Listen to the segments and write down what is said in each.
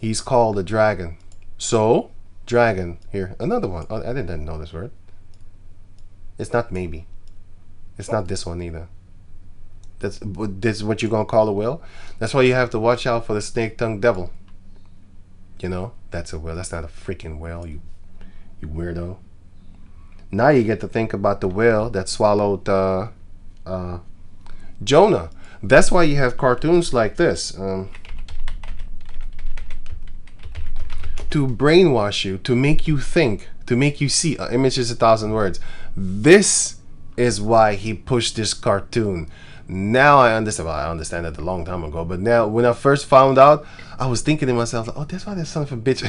He's called a dragon. So, dragon, here, another one. Oh, I didn't know this word. It's not maybe. It's not this one either. This is what you're gonna call a whale? That's why you have to watch out for the snake-tongued devil. You know, that's a whale. That's not a freaking whale, you weirdo. Now you get to think about the whale that swallowed Jonah. That's why you have cartoons like this. To brainwash you, to make you think, to make you see. Image is 1,000 words. This is why he pushed this cartoon. Now I understand. Well, I understand that a long time ago, but now when I first found out, I was thinking to myself, oh, that's why this son of a bitch.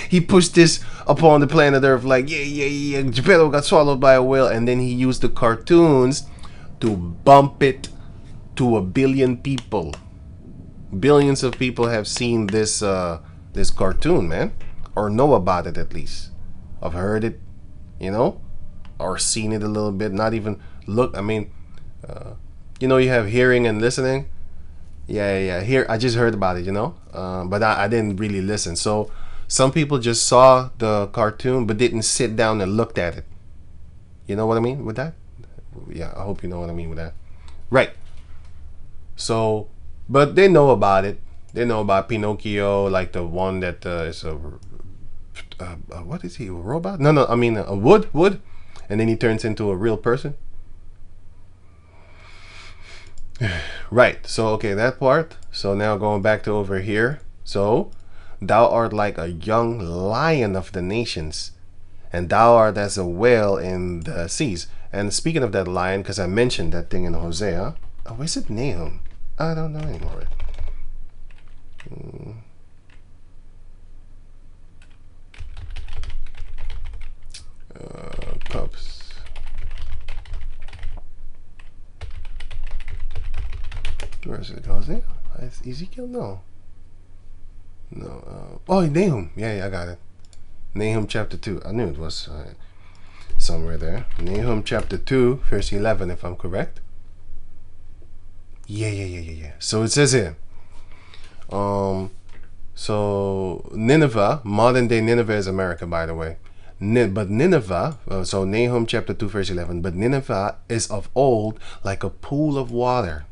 He pushed this upon the planet Earth like, yeah, Geppetto got swallowed by a whale, and then he used the cartoons to bump it to 1 billion people. Billions of people have seen this this cartoon, man, or know about it at least. I've heard it, you know, or seen it a little bit. Not even look. I mean, you know, you have hearing and listening. Yeah. Here, I just heard about it, you know, but I didn't really listen. So some people just saw the cartoon but didn't sit down and looked at it. You know what I mean with that? Yeah, I hope you know what I mean with that. Right. So, but they know about it. They know about Pinocchio, like the one that is a what is he? A robot? No. I mean a wood, and then he turns into a real person. Right. So okay, that part. So now going back to over here. So thou art like a young lion of the nations, and thou art as a whale in the seas. And speaking of that lion, because I mentioned that thing in Hosea. Oh, where's it Nahum? I don't know anymore. Cups. Where is it? Hosea? Ezekiel? No. Oh, Nahum. Yeah, I got it. Nahum chapter 2. I knew it was somewhere there. Nahum chapter 2, verse 11, if I'm correct. Yeah. So it says here. So Nineveh, modern day Nineveh is America, by the way. But Nineveh, so Nahum chapter 2, verse 11, but Nineveh is of old like a pool of water.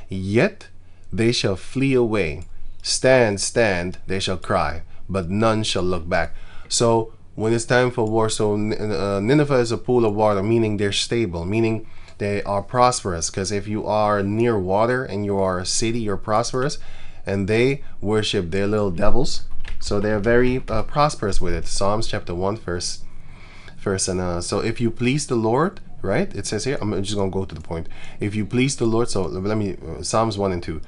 Yet they shall flee away. Stand, they shall cry, but none shall look back. So when it's time for war, so Nineveh is a pool of water, meaning they're stable, meaning they are prosperous. Because if you are near water and you are a city, you're prosperous. And they worship their little devils, so they're very prosperous with it. Psalms chapter 1 verse and so if you please the Lord, right, it says here, I'm just gonna go to the point. If you please the Lord, so let me Psalms 1 and 2.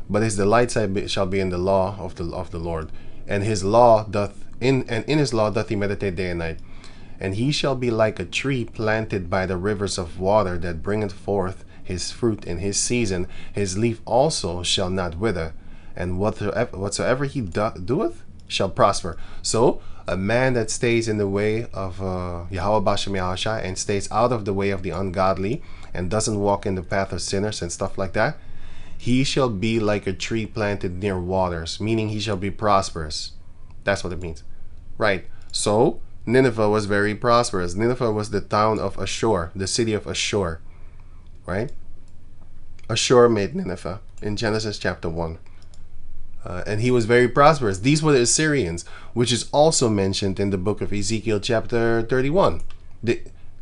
But his delight shall be in the law of the Lord, and his law in his law doth he meditate day and night. And he shall be like a tree planted by the rivers of water, that bringeth forth his fruit in his season. His leaf also shall not wither, and whatsoever he doeth shall prosper. So a man that stays in the way of Yahweh Bashem Yahushua, and stays out of the way of the ungodly, and doesn't walk in the path of sinners and stuff like that, he shall be like a tree planted near waters, meaning he shall be prosperous. That's what it means. Right. So Nineveh was very prosperous. Nineveh was the town of Ashur, the city of Ashur. Right? Ashur made Nineveh in Genesis chapter 1. And he was very prosperous. These were the Assyrians, which is also mentioned in the book of Ezekiel chapter 31.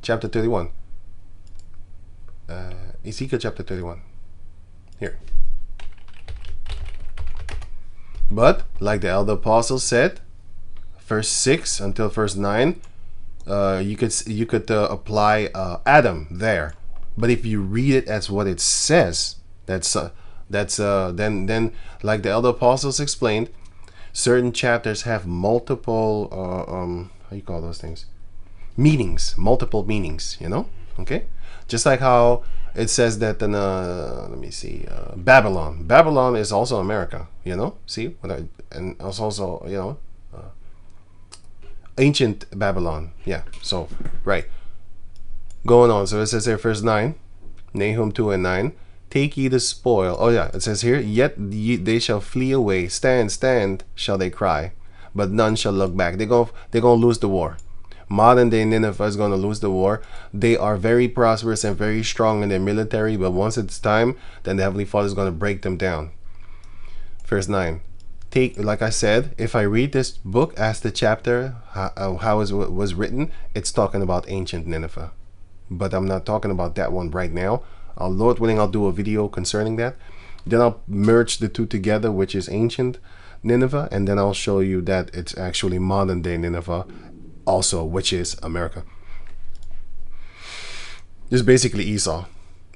Chapter 31. Ezekiel chapter 31. Here. But, like the elder apostle said, verse 6 until verse 9, you could apply Adam there. But if you read it as what it says, then like the elder apostles explained, certain chapters have multiple how you call those things, multiple meanings, you know. Okay, just like how it says that in let me see, Babylon is also America, you know. See, and it's also, you know, ancient Babylon. Yeah. So right, going on. So it says here verse 9, Nahum 2 and 9. Take ye the spoil. Oh yeah, it says here, yet they shall flee away. Stand, stand, shall they cry, but none shall look back. They're gonna lose the war. Modern day Nineveh is gonna lose the war. They are very prosperous and very strong in their military, but once it's time, then the Heavenly Father is gonna break them down. Verse 9. Take, like I said, if I read this book as the chapter how it was written, it's talking about ancient Nineveh. But I'm not talking about that one right now. Lord willing, I'll do a video concerning that. Then I'll merge the two together, which is ancient Nineveh, and then I'll show you that it's actually modern day Nineveh also, which is America. It's basically Esau.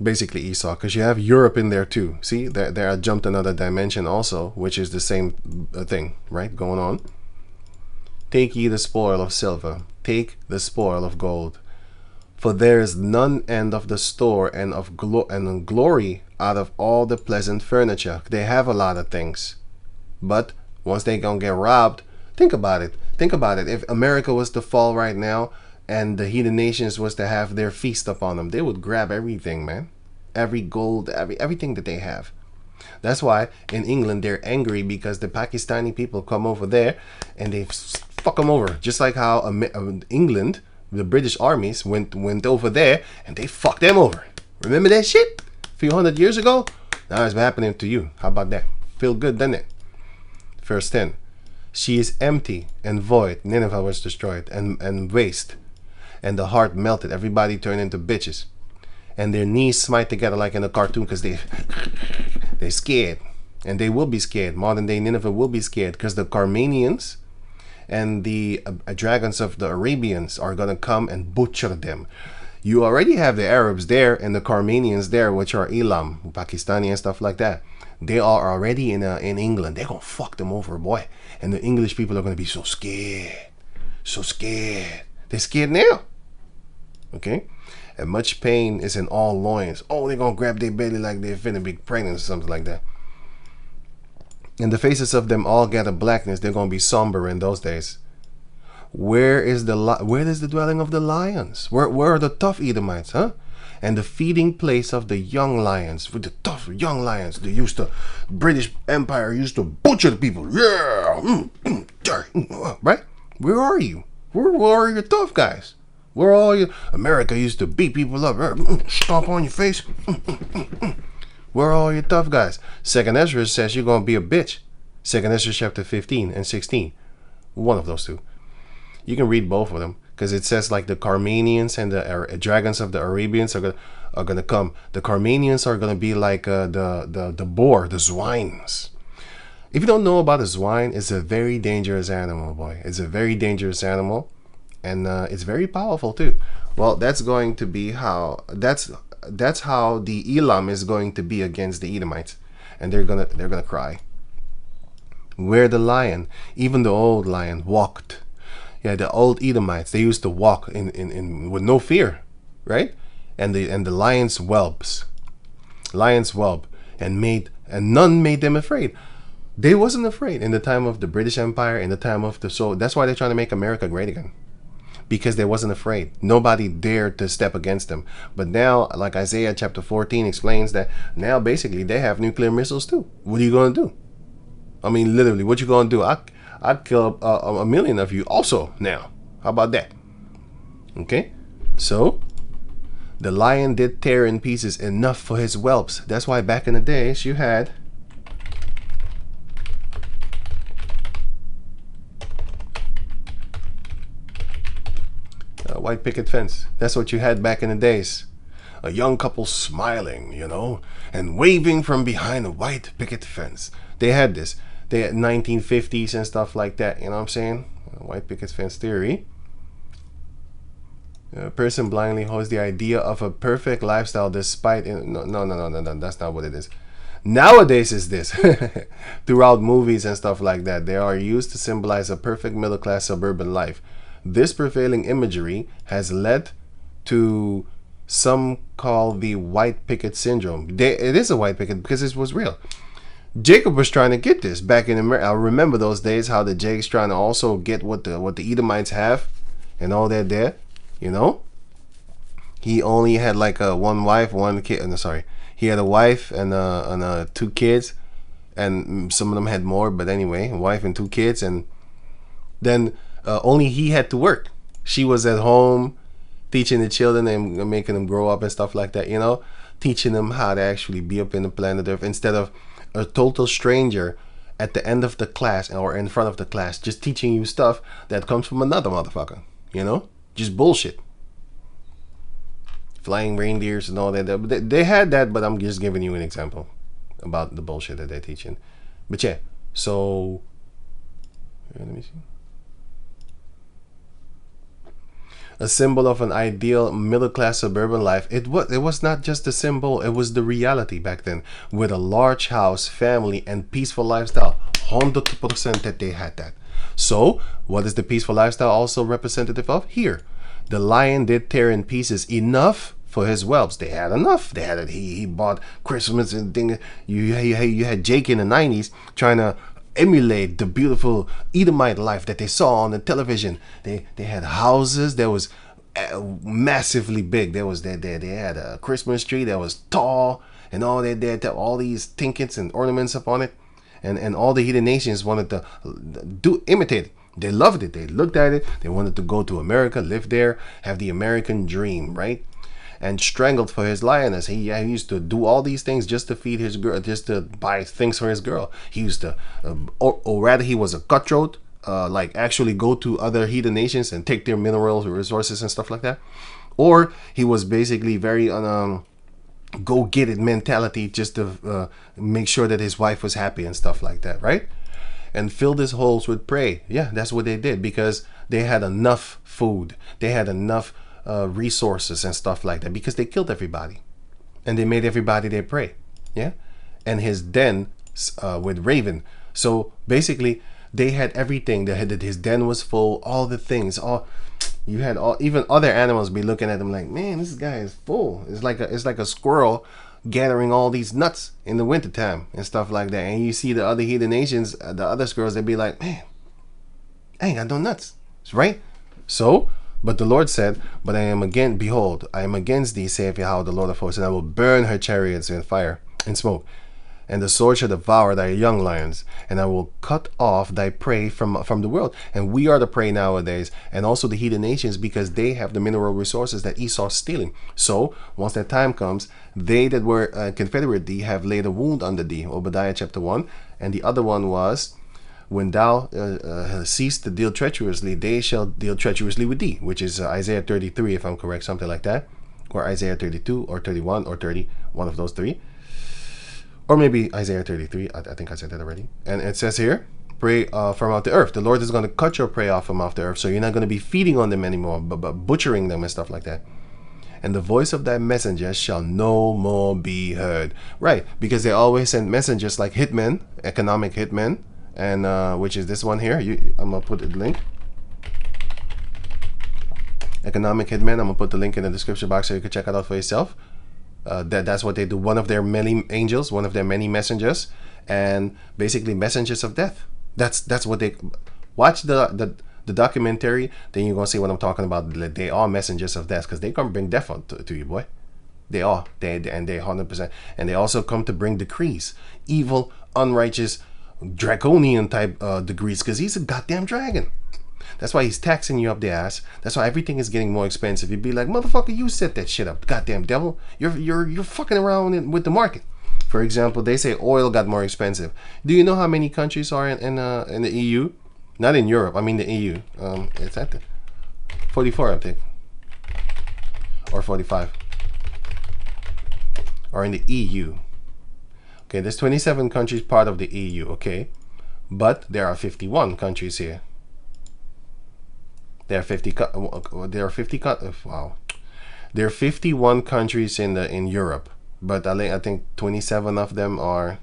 Basically Esau, because you have Europe in there too. See, there I jumped another dimension also, which is the same thing, right, going on. Take ye the spoil of silver, take the spoil of gold, for there is none end of the store and of glory out of all the pleasant furniture. They have a lot of things, but once they gonna get robbed, think about it. Think about it. If America was to fall right now, and the heathen nations was to have their feast upon them, they would grab everything, man. Every gold, everything that they have. That's why in England they're angry, because the Pakistani people come over there and they fuck them over. Just like how England, the British armies went over there and they fucked them over. Remember that shit? A few hundred years ago? Now it's happening to you. How about that? Feel good, doesn't it? Verse 10. She is empty and void. Nineveh was destroyed and waste. And the heart melted. Everybody turned into bitches. And their knees smite together like in a cartoon, because they're scared. And they will be scared. Modern day Nineveh will be scared, because the Carmanians and the dragons of the Arabians are going to come and butcher them. You already have the Arabs there and the Carmanians there, which are Elam, Pakistani and stuff like that. They are already in England. They're going to fuck them over, boy. And the English people are going to be so scared. So scared. They're scared now. Okay? And much pain is in all loins. Oh, they're going to grab their belly like they're finna be pregnant or something like that. And the faces of them all gather blackness. They're going to be somber in those days. Where is the dwelling of the lions? Where are the tough Edomites, huh? And the feeding place of the young lions. With the tough young lions. British Empire used to butcher the people. Yeah. Right? Where are you? Where are your tough guys? Where are you? America used to beat people up. Stomp on your face. Where are all your tough guys? 2nd Ezra says you're going to be a bitch. 2nd Ezra chapter 15 and 16. One of those two. You can read both of them, because it says like the Carmanians and the dragons of the Arabians are gonna come. The Carmanians are gonna be like the boar, the zwines. If you don't know about a zwine, it's a very dangerous animal, boy. It's a very dangerous animal, and it's very powerful too. Well, that's going to be how that's how the Elam is going to be against the Edomites, and they're gonna cry. Where the lion, even the old lion, walked. Yeah, the old Edomites, they used to walk in with no fear, right? And the lions whelps, and none made them afraid. They wasn't afraid in the time of the British Empire, in the time of so that's why they're trying to make America great again, because they wasn't afraid. Nobody dared to step against them. But now, like Isaiah chapter 14 explains, that now basically they have nuclear missiles too. What are you gonna do? I mean, literally, what you gonna do? I'd kill a million of you also now. How about that? Okay? So, the lion did tear in pieces enough for his whelps. That's why back in the days you had a white picket fence. That's what you had back in the days. A young couple smiling, and waving from behind a white picket fence. They had this. They had 1950s and stuff like that, you know what I'm saying? White picket fence theory. A person blindly holds the idea of a perfect lifestyle despite... No, that's not what it is. Nowadays is this. Throughout movies and stuff like that, they are used to symbolize a perfect middle-class suburban life. This prevailing imagery has led to some call the white picket syndrome. It is a white picket because it was real. Jacob was trying to get this back in America. I remember those days, how the Jake's trying to also get what the Edomites have and all that there, He only had like one wife, one kid. No, sorry. He had a wife and 2 kids, and some of them had more, but anyway, a wife and 2 kids, and then only he had to work. She was at home teaching the children and making them grow up and stuff like that, you know, teaching them how to actually be up in the planet Earth instead of a total stranger at the end of the class or in front of the class just teaching you stuff that comes from another motherfucker, you know, just bullshit. Flying reindeers and all that. They had that, but I'm just giving you an example about the bullshit that they're teaching. But yeah, so let me see. A symbol of an ideal middle-class suburban life. It was not just a symbol, it was the reality back then, with a large house, family, and peaceful lifestyle. 100% that they had that. So what is the peaceful lifestyle also representative of? Here, the lion did tear in pieces enough for his whelps. They had enough. They had it. He bought Christmas and thing. You had Jake in the 90s trying to emulate the beautiful Edomite life that they saw on the television. They had houses that was massively big. They had a Christmas tree that was tall and all that. They had all these trinkets and ornaments upon it, and all the heathen nations wanted to imitate it. They loved it. They looked at it. They wanted to go to America, live there, have the American dream, right? And strangled for his lioness. He used to do all these things just to feed his girl, just to buy things for his girl. He used to, or rather, he was a cutthroat, like actually go to other heathen nations and take their mineral resources and stuff like that. Or he was basically very go get it mentality, just to make sure that his wife was happy and stuff like that, right? And filled his holes with prey. Yeah, that's what they did, because they had enough food. They had enough resources and stuff like that, because they killed everybody and they made everybody their prey. Yeah. And his den with raven. So basically they had everything. They had, his den was full, all the things, you had even other animals be looking at him like, man, this guy is full. It's like a squirrel gathering all these nuts in the wintertime and stuff like that. And you see the other heathen nations, the other squirrels, they'd be like, man, I ain't got no nuts, right? So, but the Lord said, but behold, I am against thee, saith Yahweh the Lord of hosts, and I will burn her chariots in fire and smoke, and the sword shall devour thy young lions, and I will cut off thy prey from the world. And we are the prey nowadays, and also the heathen nations, because they have the mineral resources that Esau's stealing. So once that time comes, they that were confederate thee have laid a wound under thee. Obadiah chapter 1. And the other one was, when thou cease to deal treacherously, they shall deal treacherously with thee, which is Isaiah 33, if I'm correct, something like that, or Isaiah 32 or 31 or 30, one of those three. Or maybe Isaiah 33. I think I said that already. And it says here, prey from off the earth. The Lord is going to cut your prey off from off the earth. So you're not going to be feeding on them anymore, but butchering them and stuff like that. And the voice of thy messengers shall no more be heard. Right, because they always send messengers like Hitman, economic Hitman, and which is this one here. I'm going to put the link. Economic Hitman. I'm going to put the link in the description box so you can check it out for yourself. That's what they do. One of their many angels, one of their many messengers, and basically messengers of death. That's what they watch the documentary. Then you're gonna see what I'm talking about. They are messengers of death, because they come bring death to you, boy. They are. They 100%, and they also come to bring decrees, evil, unrighteous, draconian type decrees, because he's a goddamn dragon. That's why he's taxing you up the ass. That's why everything is getting more expensive. You'd be like, motherfucker, you set that shit up, goddamn devil. You're fucking around with the market. For example, they say oil got more expensive. Do you know how many countries are in the EU? Not in Europe. I mean the EU. It's at 44, I think, or 45, or in the EU. Okay, there's 27 countries part of the EU. Okay, but there are 51 countries here. There are 50. Wow, there are 51 countries in Europe, but I think 27 of them are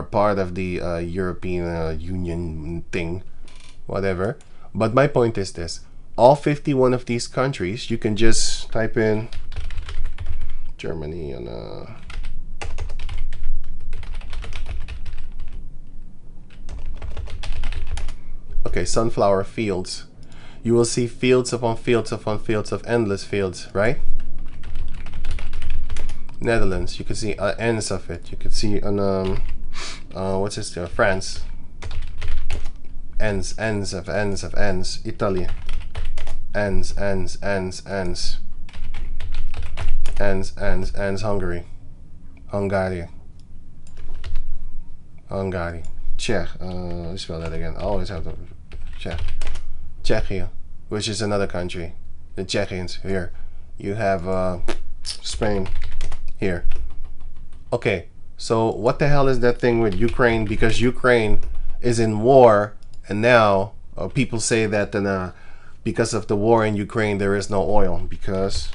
part of the European Union thing, whatever. But my point is this: all 51 of these countries, you can just type in Germany and okay, sunflower fields. You will see fields upon fields upon fields of endless fields, right? Netherlands. You can see ends of it. You can see on what's this? France. Ends of Italy. Ends. Hungary. Czech. Let's spell that again. I always have to. Czechia, which is another country. The Czechians here. You have Spain here. Okay, so what the hell is that thing with Ukraine? Because Ukraine is in war, and now people say that because of the war in Ukraine there is no oil because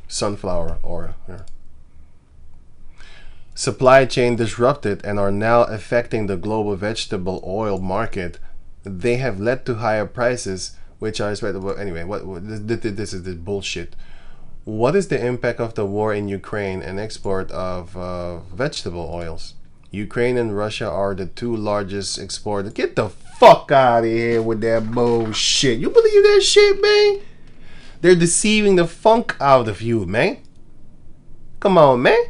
sunflower oil. Here. Supply chain disrupted and are now affecting the global vegetable oil market. They have led to higher prices, which are expected. Anyway, this is this bullshit. What is the impact of the war in Ukraine and export of vegetable oils? Ukraine and Russia are the two largest exporters. Get the fuck out of here with that bullshit. You believe that shit, man? They're deceiving the funk out of you, man. Come on, man.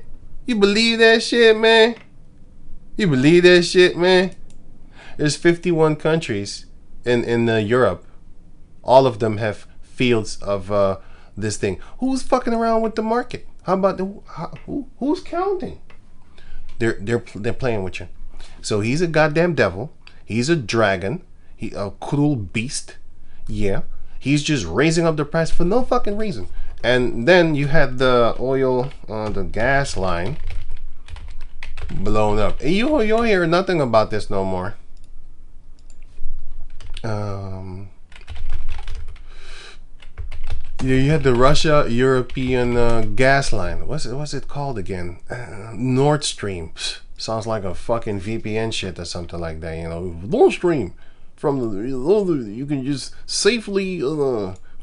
You believe that shit, man? You believe that shit, man? There's 51 countries in Europe. All of them have fields of this thing. Who's fucking around with the market? How about who's counting? They're playing with you. So he's a goddamn devil. He's a dragon. He a cruel beast. Yeah. He's just raising up the price for no fucking reason. And then you had the oil, the gas line blown up. You'll hear nothing about this no more. You had the Russia European gas line. What's it called again? Nord Stream. Sounds like a fucking VPN shit or something like that. You know, Nord Stream. From you can just safely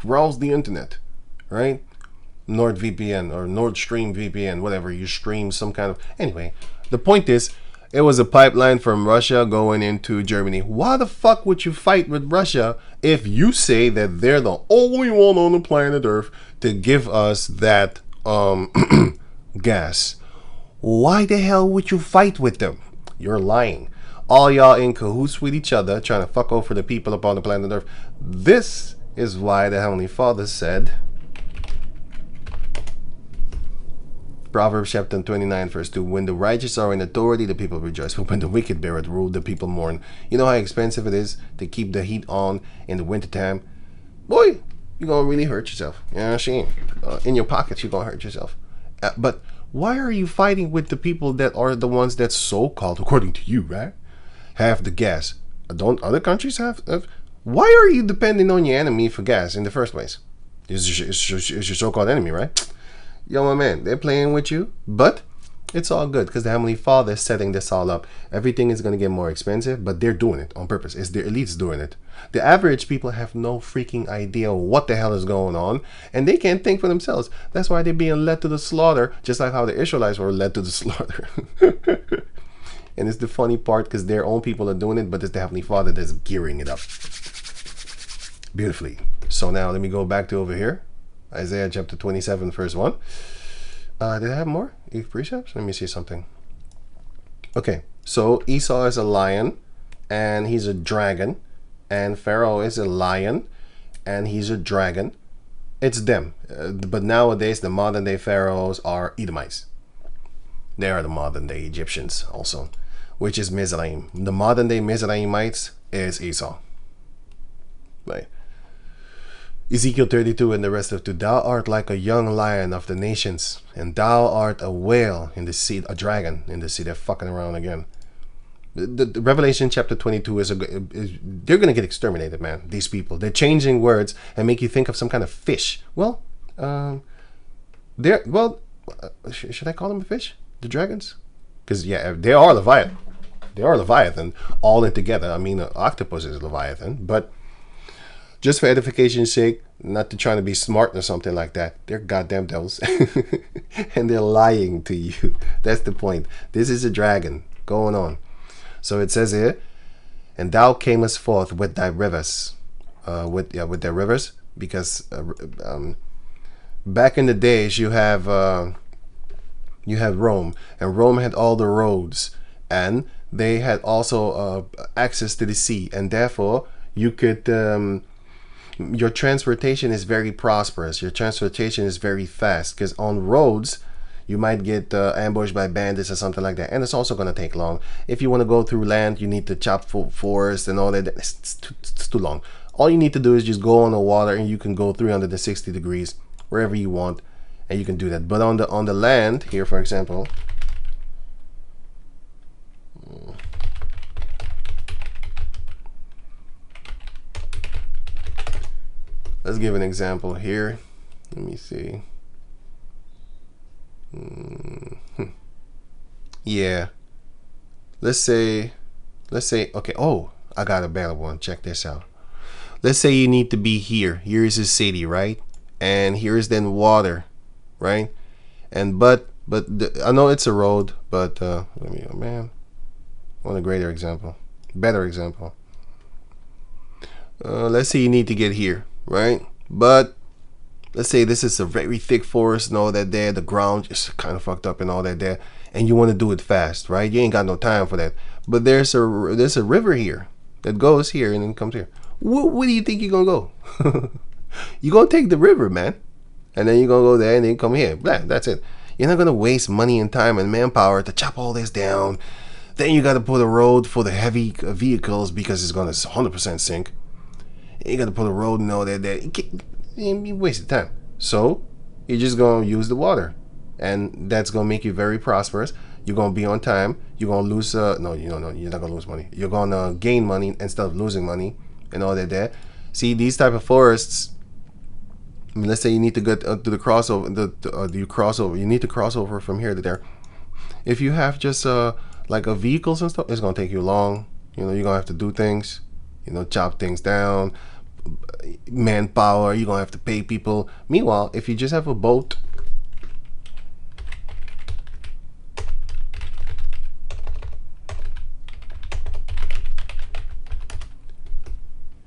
browse the internet, right? NordVPN or Nord Stream VPN, whatever. You stream some kind of. Anyway, the point is, it was a pipeline from Russia going into Germany. Why the fuck would you fight with Russia if you say that they're the only one on the planet Earth to give us that gas? Why the hell would you fight with them? You're lying. All y'all in cahoots with each other, trying to fuck over the people upon the planet Earth. This is why the Heavenly Father said, Proverbs chapter 29 verse 2, when the righteous are in authority, the people rejoice. But when the wicked beareth rule, the people mourn. You know how expensive it is to keep the heat on in the wintertime? Boy, you're going to really hurt yourself. You know what I'm saying? In your pockets, you're going to hurt yourself. But why are you fighting with the people that are the ones that so-called, according to you, right, have the gas? Don't other countries have? Why are you depending on your enemy for gas in the first place? It's your so-called enemy, right? Yo, my man, they're playing with you, but it's all good because the Heavenly Father is setting this all up. Everything is going to get more expensive, but they're doing it on purpose. It's the elites doing it. The average people have no freaking idea what the hell is going on, and they can't think for themselves. That's why they're being led to the slaughter, just like how the Israelites were led to the slaughter. And it's the funny part because their own people are doing it, but it's the Heavenly Father that's gearing it up beautifully. So now let me go back to over here. Isaiah chapter 27 verse 1. Did I have more precepts? Let me see something. Okay, so Esau is a lion and he's a dragon, and Pharaoh is a lion and he's a dragon. It's them. But nowadays the modern day pharaohs are Edomites. They are the modern day Egyptians also, which is Mizraim. The modern day Mizraimites is Esau. Right. Ezekiel 32 and the rest of 2. Thou art like a young lion of the nations, and thou art a whale in the sea, a dragon in the sea. They're fucking around again. The Revelation chapter 22 is they're gonna get exterminated, man. These people, they're changing words and make you think of some kind of fish. Well, should I call them a fish? The dragons? Because yeah, they are Leviathan. They are Leviathan all in together. I mean, octopus is Leviathan, but just for edification's sake, not to try to be smart or something like that. They're goddamn devils. And they're lying to you. That's the point. This is a dragon going on. So it says here, And thou camest forth with thy rivers, with their rivers, because back in the days you have Rome, and Rome had all the roads, and they had also access to the sea, and therefore you could your transportation is very prosperous. Your transportation is very fast, because on roads you might get ambushed by bandits or something like that, and it's also going to take long. If you want to go through land, you need to chop forest and all that. It's too long. All you need to do is just go on the water, and you can go 360 degrees wherever you want, and you can do that. But on the land here, for example, let's give an example here. Let me see. Yeah, let's say okay. Oh, I got a better one. Check this out. Let's say you need to be here. Here is a city, right? And here is then water, right? And I know it's a road, but let me, oh man, I want a greater example, better example. Let's say you need to get here, right? But let's say this is a very thick forest and all that there. The ground is kind of fucked up and all that there, and you want to do it fast, right? You ain't got no time for that. But there's a river here that goes here and then comes here. Where do you think you're gonna go? You're gonna take the river, man, and then you're gonna go there and then come here. Blah, that's it. You're not gonna waste money and time and manpower to chop all this down. Then you got to put a road for the heavy vehicles because it's gonna 100% sink. You got to put a road and all that. You wasted time. So you're just gonna use the water, and that's gonna make you very prosperous. You're gonna be on time. You're gonna lose no, you're not gonna lose money. You're gonna gain money instead of losing money and all that there. See, these type of forests, I mean, let's say you need to get to the crossover, you need to cross over from here to there. If you have just like a vehicles and stuff, it's gonna take you long. You're gonna have to do things, chop things down, manpower. You're gonna have to pay people. Meanwhile, if you just have a boat,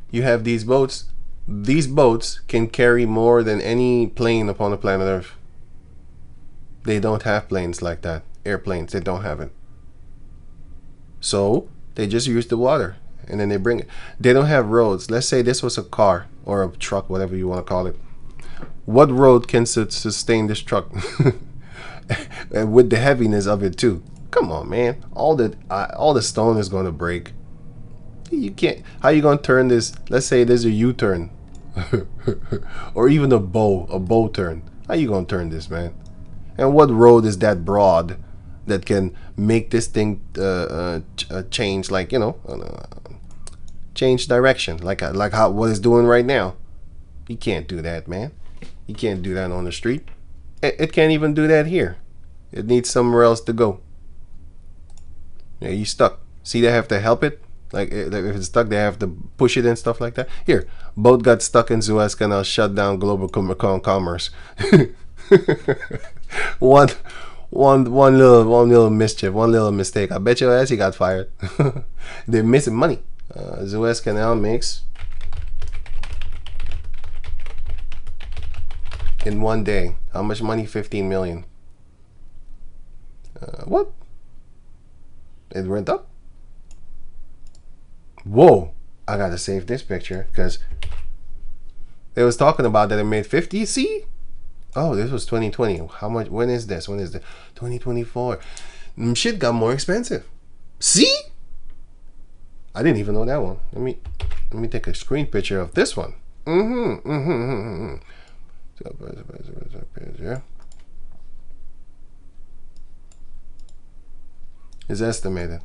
you have these boats. These boats can carry more than any plane upon the planet Earth. They don't have planes like that. Airplanes, they don't have it. So they just use the water, and then they bring it. They don't have roads. Let's say this was a car or a truck, whatever you want to call it. What road can sustain this truck? And with the heaviness of it too. Come on, man. All the stone is going to break. You can't. How you gonna turn this? Let's say there's a U-turn, or even a bow turn. How you gonna turn this, man? And what road is that broad that can make this thing change, like change direction, like how what it's doing right now? You can't do that, man. You can't do that on the street. It can't even do that here. It needs somewhere else to go. Yeah, you stuck. See, they have to help it. Like if it's stuck, they have to push it and stuff like that. Here, boat got stuck in Suez Canal, shut down global commerce. one little mischief, one little mistake. I bet your ass he got fired. They're missing money. Suez Canal makes in one day how much money? 15 million. What? It went up. Whoa, I gotta save this picture because they was talking about that it made 50. See? Oh, this was 2020. How much? When is this? 2024. Shit got more expensive. See? I didn't even know that one. Let me take a screen picture of this one. Yeah. Is estimated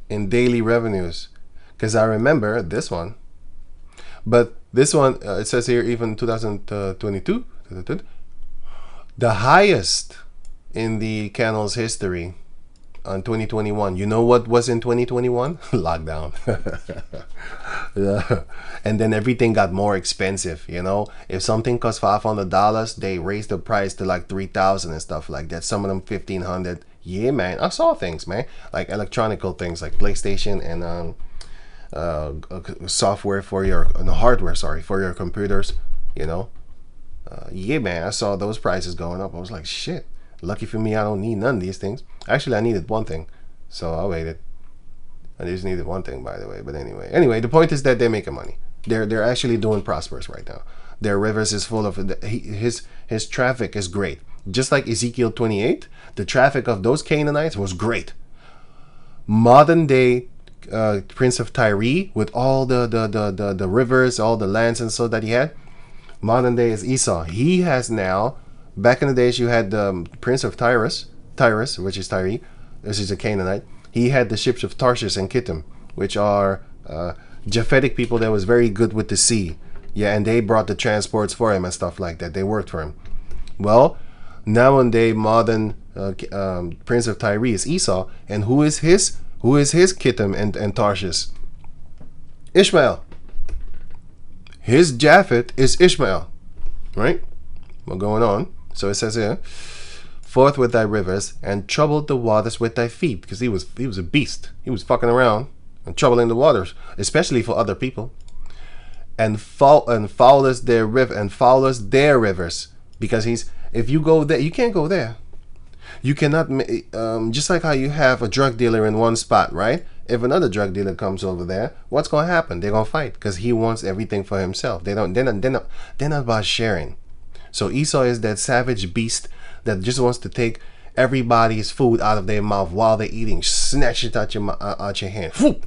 in daily revenues. Because I remember this one, but this one it says here even 2022, the highest in the canal's history on 2021. You know what was in 2021? Lockdown. Yeah. And then everything got more expensive. If something costs $500, they raised the price to like 3,000 and stuff like that. Some of them 1,500. Yeah, man. I saw things, man, like electronical things like PlayStation and software for your hardware, sorry, for your computers, you know. Yeah, man, I saw those prices going up. I was like, shit. Lucky for me, I don't need none of these things. Actually, I needed one thing, so I waited. I just needed one thing, by the way. But anyway, the point is that they're making money. They're actually doing prosperous right now. Their rivers is full of his traffic is great. Just like Ezekiel 28, the traffic of those Canaanites was great. Modern day Prince of Tyre, with all the rivers, all the lands and so that he had. Modern day is Esau. He has now. Back in the days, you had the Prince of Tyrus, which is Tyre. This is a Canaanite. He had the ships of Tarshish and Kittim, which are Japhetic people that was very good with the sea. Yeah, and they brought the transports for him and stuff like that. They worked for him. Well, nowadays, modern Prince of Tyre is Esau, and who is his Kittim and Tarshish? Ishmael. His Japhet is Ishmael, right? What's going on? So it says here, forth with thy rivers and troubled the waters with thy feet, because he was a beast. He was fucking around and troubling the waters, especially for other people. And foulest their rivers, because if you go there, you can't go there. You cannot, just like how you have a drug dealer in one spot, right? If another drug dealer comes over there, what's going to happen? They're going to fight because he wants everything for himself. They're not about sharing. So Esau is that savage beast that just wants to take everybody's food out of their mouth while they're eating, snatch it out your hand. Whoop!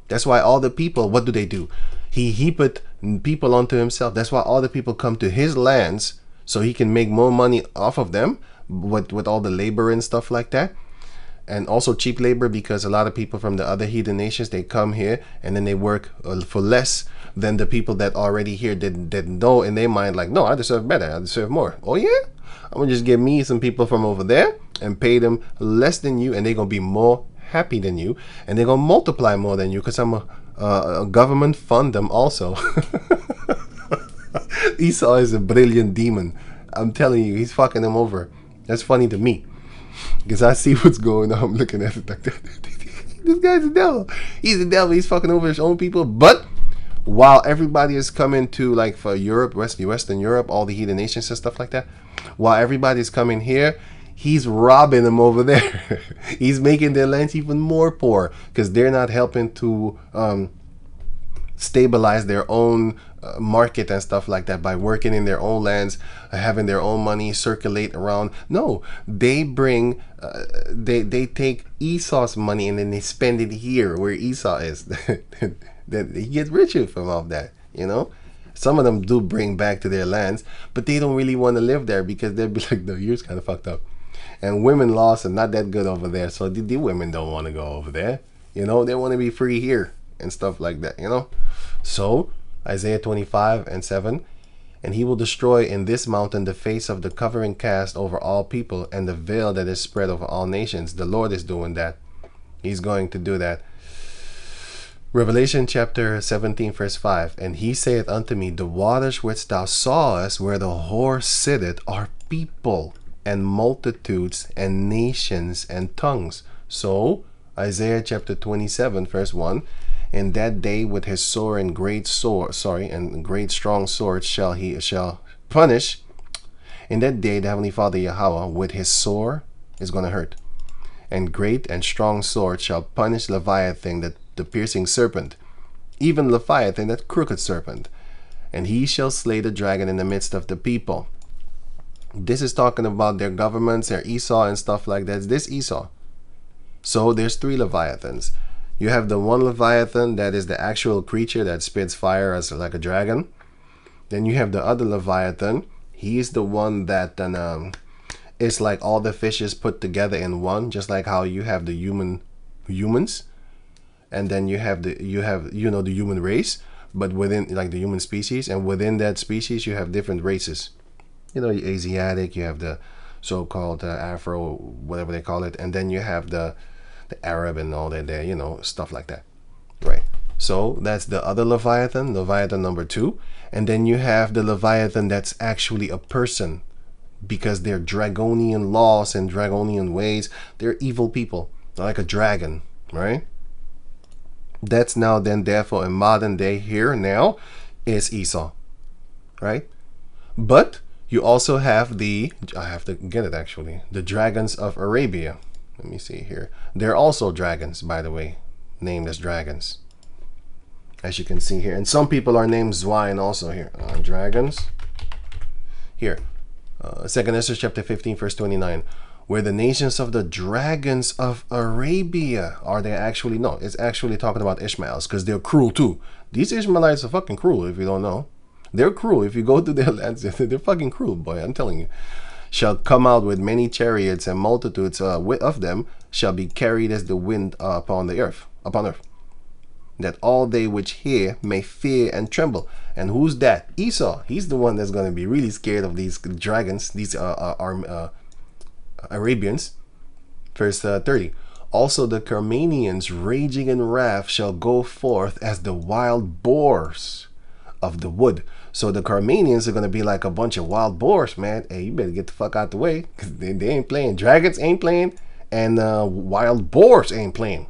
That's why all the people, what do? He put people onto himself. That's why all the people come to his lands so he can make more money off of them with all the labor and stuff like that. And also cheap labor, because a lot of people from the other heathen nations, they come here and then they work for less than the people that already here that know in their mind, like, no, I deserve better, I deserve more. Oh yeah, I'm gonna just get me some people from over there and pay them less than you, and they're gonna be more happy than you, and they're gonna multiply more than you, because I'm a government fund them also. Esau is a brilliant demon. I'm telling you, he's fucking them over. That's funny to me, because I see what's going on. I'm looking at it like that. This guy's a devil. He's a devil. He's fucking over his own people. But while everybody is coming to, like, for Europe, Western Europe, all the heathen nations and stuff like that, while everybody's coming here, he's robbing them over there. He's making their lands even more poor, because they're not helping to stabilize their own market and stuff like that by working in their own lands, having their own money circulate around. No, they bring they take Esau's money and then they spend it here where Esau is. That he gets richer from all that, you know. Some of them do bring back to their lands, but they don't really want to live there, because they'll be like, no, yours kind of fucked up, and women laws are not that good over there, so the women don't want to go over there, you know. They want to be free here and stuff like that, you know. So Isaiah 25:7, and he will destroy in this mountain the face of the covering cast over all people, and the veil that is spread over all nations. The Lord is doing that. He's going to do that. Revelation chapter 17 verse 5, and he saith unto me, the waters which thou sawest where the whore sitteth are people and multitudes and nations and tongues. So Isaiah chapter 27 verse 1, in that day with his sore and great strong sword shall punish. In that day the Heavenly Father Yahweh with his sword is going to hurt, and great and strong sword shall punish Leviathan, that the piercing serpent, even Leviathan, that crooked serpent, and he shall slay the dragon in the midst of the people. This is talking about their governments, their Esau and stuff like that. This Esau. So there's three Leviathans. You have the one Leviathan that is the actual creature that spits fire as like a dragon. Then you have the other Leviathan. He's the one that it's like all the fishes put together in one, just like how you have the humans, and then you have the human race, but within, like, the human species, and within that species you have different races. You know, Asiatic, you have the so-called Afro, whatever they call it, and then you have the Arab and all that there, you know, stuff like that, right? So that's the other Leviathan number 2, and then you have the Leviathan that's actually a person, because they're draconian laws and draconian ways. They're evil people, like a dragon, right? That's now then therefore in modern day here now is Esau, right? But you also have the, I have to get it actually, the dragons of Arabia. Let me see here. They're also dragons, by the way, named as dragons, as you can see here. And some people are named Zwine also here. Dragons. Here, 2nd Ezra chapter 15, verse 29. Where the nations of the dragons of Arabia are they actually? No, it's actually talking about Ishmaels because they're cruel too. These Ishmaelites are fucking cruel if you don't know. They're cruel. If you go to their lands, they're fucking cruel, boy. I'm telling you. Shall come out with many chariots and multitudes of them shall be carried as the wind upon earth, that all they which hear may fear and tremble. And who's that? Esau. He's the one that's going to be really scared of these dragons, these Arabians. Verse 30. Also the Carmanians raging in wrath shall go forth as the wild boars of the wood. So the Carmanians are going to be like a bunch of wild boars, man. Hey, you better get the fuck out the way, because they ain't playing. Dragons ain't playing, and wild boars ain't playing.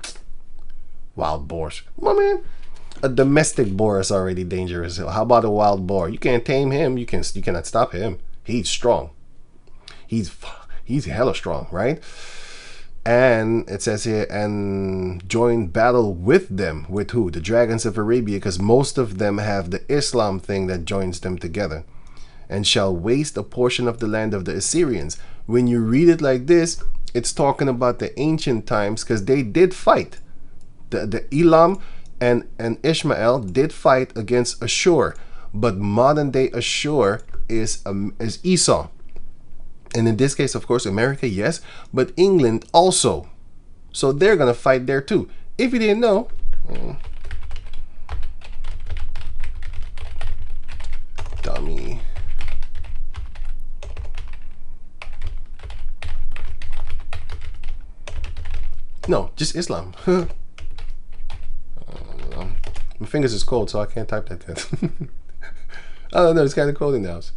Wild boars. Well, man, a domestic boar is already dangerous. How about a wild boar? You can't tame him. You cannot stop him. He's strong. He's hella strong, right? And it says here, and join battle with them. With who? The dragons of Arabia, because most of them have the Islam thing that joins them together. And shall waste a portion of the land of the Assyrians. When you read it like this, it's talking about the ancient times, because they did fight. The Elam and Ishmael did fight against Ashur. But modern day Ashur is Esau. And in this case, of course, America, yes, but England also. So they're going to fight there too. If you didn't know, dummy. No, just Islam. My fingers is cold, so I can't type that yet. Oh no, it's kind of cold in the house.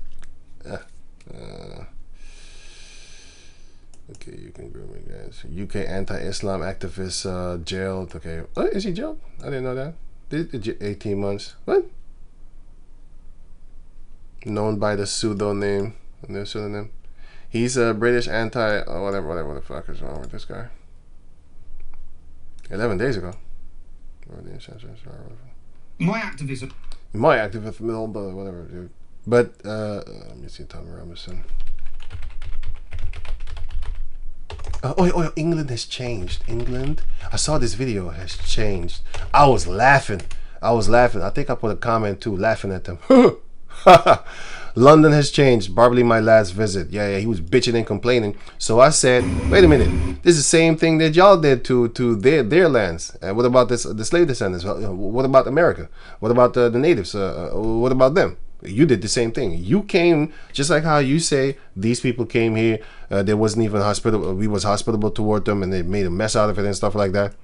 Okay, you can group me, guys. UK anti-Islam activist jailed. Okay, what is he jailed? I didn't know that. 18 months. What? Known by the pseudonym. No pseudonym. He's a British whatever the fuck is wrong with this guy. 11 days ago. My activism, whatever, dude. But let me see, Tommy Robinson. Oh, England has changed. England. I saw this video has changed. I was laughing. I think I put a comment too, laughing at them. London has changed. Barbley, my last visit. Yeah, he was bitching and complaining. So I said, wait a minute. This is the same thing that y'all did to their lands. And what about the slave descendants? What about America? What about the natives? What about them? You did the same thing. You came, just like how you say these people came here. There wasn't even hospitable. We was hospitable toward them, and they made a mess out of it and stuff like that.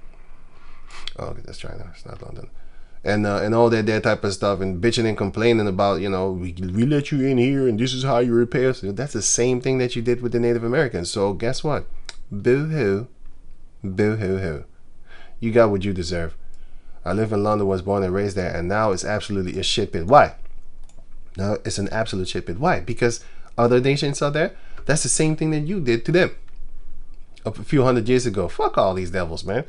Oh, okay, that's China. It's not London. And all that type of stuff, and bitching and complaining about, we let you in here and this is how you repay us. That's the same thing that you did with the Native Americans. So guess what? Boo-hoo. Boo-hoo-hoo. You got what you deserve. I live in London, was born and raised there, and now it's absolutely a shit pit. Why? Now it's an absolute shit pit. Why? Because other nations out there, that's the same thing that you did to them a few hundred years ago. Fuck all these devils, man.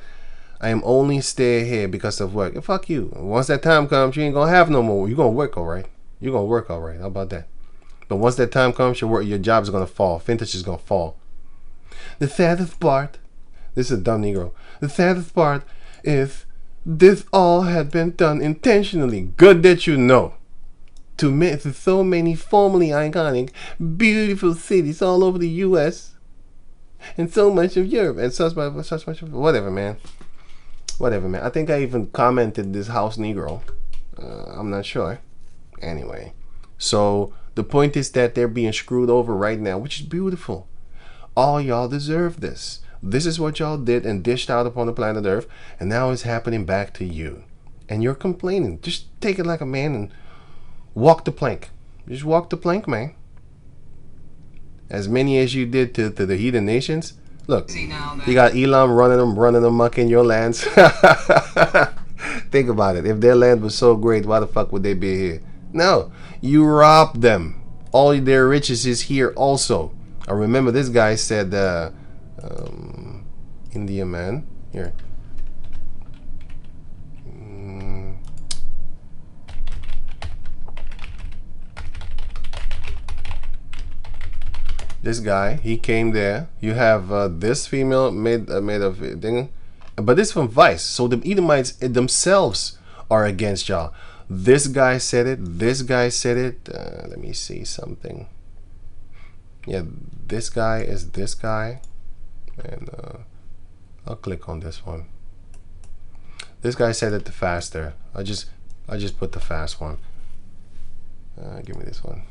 I am only stay here because of work. And fuck you. Once that time comes, you ain't gonna have no more. You're gonna work all right. You're gonna work all right. How about that? But once that time comes, your job is gonna fall. Vintage is gonna fall. The saddest part, this is a dumb Negro. The saddest part is this all had been done intentionally. Good that you know. To so many formerly iconic, beautiful cities all over the U.S. and so much of Europe and such much of whatever, man. Whatever, man. I think I even commented this house Negro. I'm not sure. Anyway, so the point is that they're being screwed over right now, which is beautiful. All y'all deserve this. This is what y'all did and dished out upon the planet Earth, and now it's happening back to you. And you're complaining. Just take it like a man and walk the plank. Just walk the plank, man. As many as you did to the heathen nations. Look, you got Elam running amok in your lands. Think about it. If their land was so great, why the fuck would they be here? No, you robbed them. All their riches is here also. I remember this guy said, India man, here. This guy, he came there. You have this female made of thing, but this from Vice. So the Edomites themselves are against y'all. This guy said it. This guy said it. Let me see something. Yeah, this guy is this guy, and I'll click on this one. This guy said it the faster. I just put the fast one. Give me this one.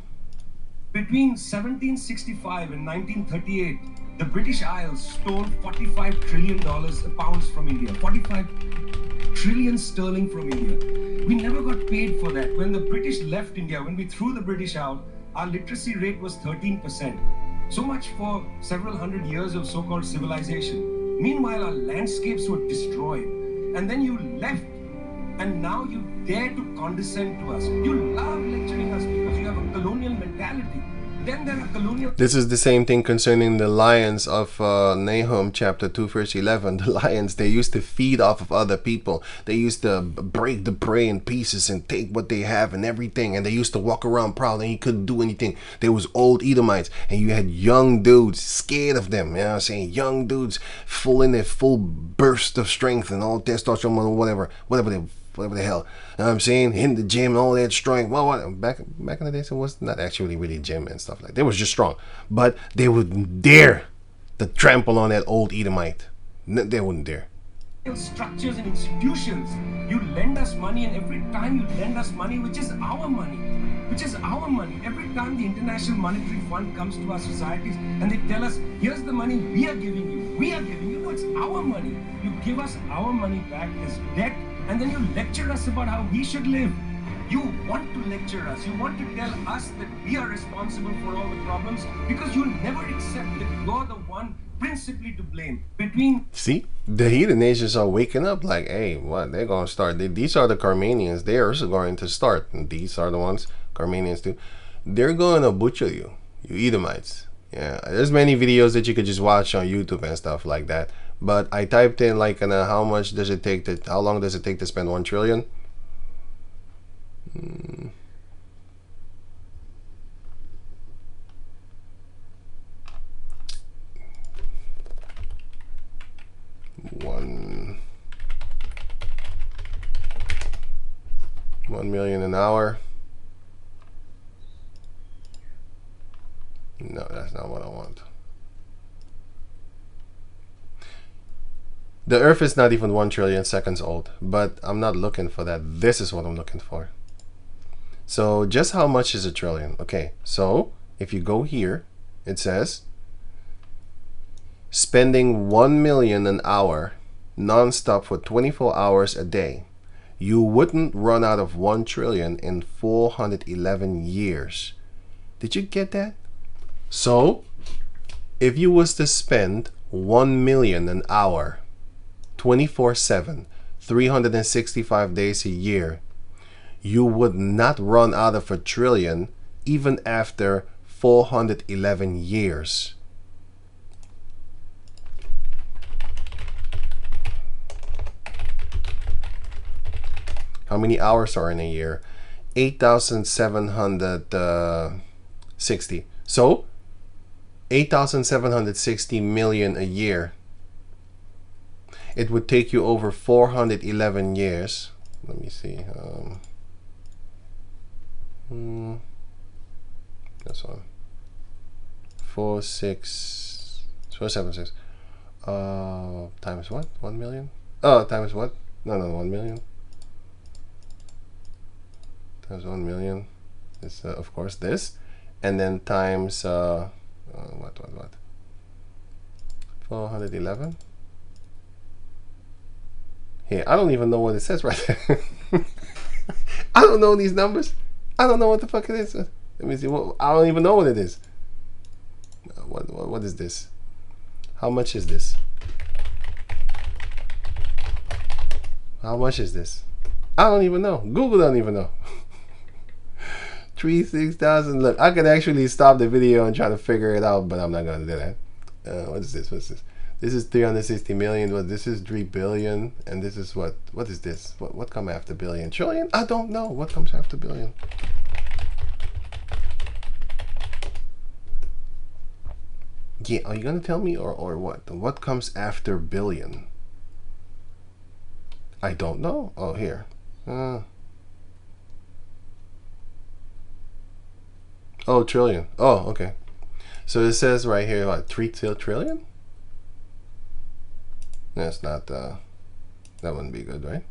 Between 1765 and 1938, the British Isles stole $45 trillion pounds from India. 45 trillion sterling from India. We never got paid for that. When the British left India, when we threw the British out, our literacy rate was 13%. So much for several hundred years of so-called civilization. Meanwhile, our landscapes were destroyed. And then you left, and now you dare to condescend to us. You love lecturing us because you have a colonial mentality. Then there are colonial... This is the same thing concerning the lions of Nahum chapter 2 verse 11. The lions, they used to feed off of other people. They used to break the prey in pieces and take what they have and everything. And they used to walk around proud and he couldn't do anything. There was old Edomites and you had young dudes scared of them. You know what I'm saying? Young dudes full in their full burst of strength and all testosterone or whatever the hell, you know what I'm saying, in the gym and all that strength. Well, back in the days it was not actually really gym and stuff like that. They was just strong, but they would dare to trample on that old Edomite. They wouldn't dare. Structures and institutions. You lend us money, and every time you lend us money, which is our money, every time the International Monetary Fund comes to our societies and they tell us, here's the money we are giving you, no, it's our money. You give us our money back as debt, and then you lecture us about how we should live. You want to lecture us. You want to tell us that we are responsible for all the problems because you'll never accept that you're the one principally to blame. See, the heathen nations are waking up like, hey, what? They're going to start. These are the Carmanians. They're also going to start. And these are the ones, Carmanians too. They're going to butcher you Edomites. Yeah, there's many videos that you could just watch on YouTube and stuff like that. But I typed in like, how much does it take to, how long does it take to spend 1 trillion? $1 million an hour. No, that's not what I want. The Earth is not even 1 trillion seconds old, but I'm not looking for that. This is what I'm looking for. So just how much is a trillion? Okay, so if you go here, it says spending 1 million an hour non-stop for 24 hours a day. You wouldn't run out of 1 trillion in 411 years. Did you get that? So if you was to spend 1 million an hour 24/7, 365 days a year, you would not run out of 1 trillion even after 411 years. How many hours are in a year? 8,760. So 8,760 million a year. It would take you over 411 years. Let me see. That's one. 476. Times what? 1 million? Oh, times what? No, 1 million. Times 1 million is of course this, and then times what? 411. Here, I don't even know what it says right there. I don't know these numbers. I don't know what the fuck it is. Let me see. I don't even know what it is. What is this? How much is this? How much is this? I don't even know. Google don't even know. 6,000. Look, I could actually stop the video and try to figure it out, but I'm not gonna do that. What is this? What's this? This is 360 million. What? This is 3 billion, and this is what? What is this? What come after billion? Trillion? I don't know. What comes after billion? Yeah, are you gonna tell me or what? What comes after billion? I don't know. Oh, here. Oh, trillion. Oh, okay. So it says right here, what, 3 trillion? That's not, that wouldn't be good, right?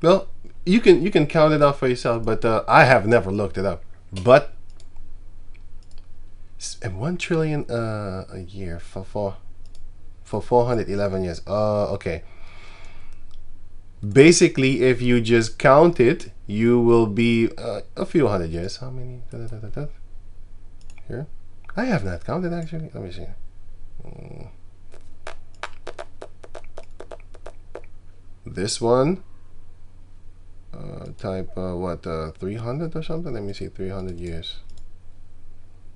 Well, you can count it out for yourself, but I have never looked it up. But, and 1 trillion a year for 411 years. Okay. Basically, if you just count it, you will be a few hundred years. How many? Here, I have not counted actually. Let me see. This one, type what? 300 or something. Let me see. 300 years.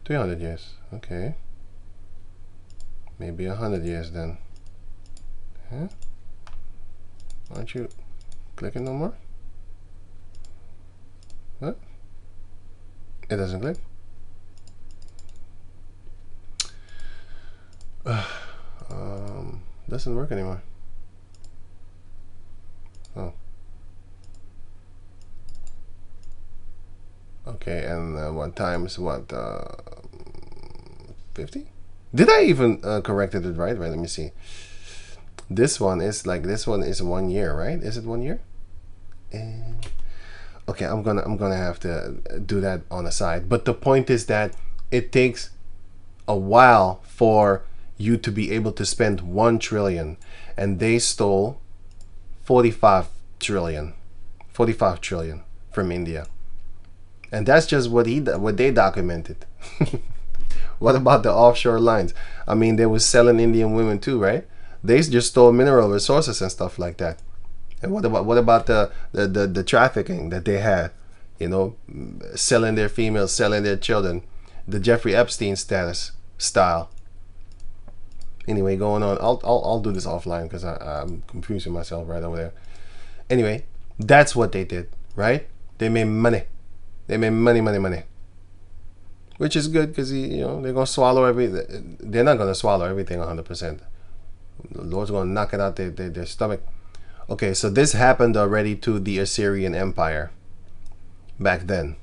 300 years. Okay. Maybe 100 years then. Huh? Aren't you clicking no more? What? It doesn't click? Doesn't work anymore. Oh. Okay, and what times what? 50? Did I even corrected it right? Right, let me see. This one is 1 year, right? Is it 1 year? Okay, I'm gonna have to do that on the side. But the point is that it takes a while for you to be able to spend 1 trillion, and they stole 45 trillion from India, and that's just what they documented. What about the offshore lines? I mean, they were selling Indian women too, right? They just stole mineral resources and stuff like that. And what about the trafficking that they had? You know, selling their females, selling their children, the Jeffrey Epstein style. Anyway, going on. I'll do this offline because I'm confusing myself right over there. Anyway, that's what they did, right? They made money. They made money. Which is good because they're gonna swallow everything. They're not gonna swallow everything 100%. The Lord's gonna knock it out their stomach. Okay, so this happened already to the Assyrian Empire back then.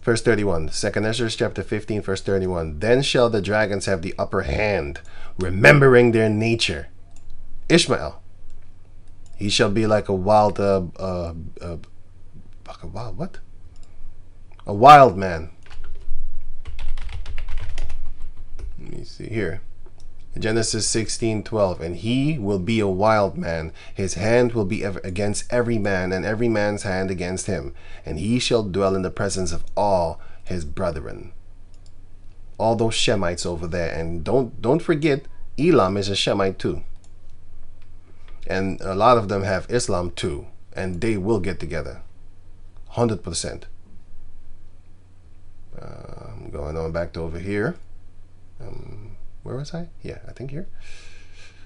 Verse 31, 2nd Ezra chapter 15, verse 31. Then shall the dragons have the upper hand, remembering their nature. Ishmael, he shall be like a wild what? A wild man. Let me see here. Genesis 16:12. And he will be a wild man. His hand will be against every man, and every man's hand against him. And he shall dwell in the presence of all his brethren. All those Shemites over there. And don't forget, Elam is a Shemite too. And a lot of them have Islam too. And they will get together. 100%. I'm going on back to over here. Where was I? Yeah, I think here.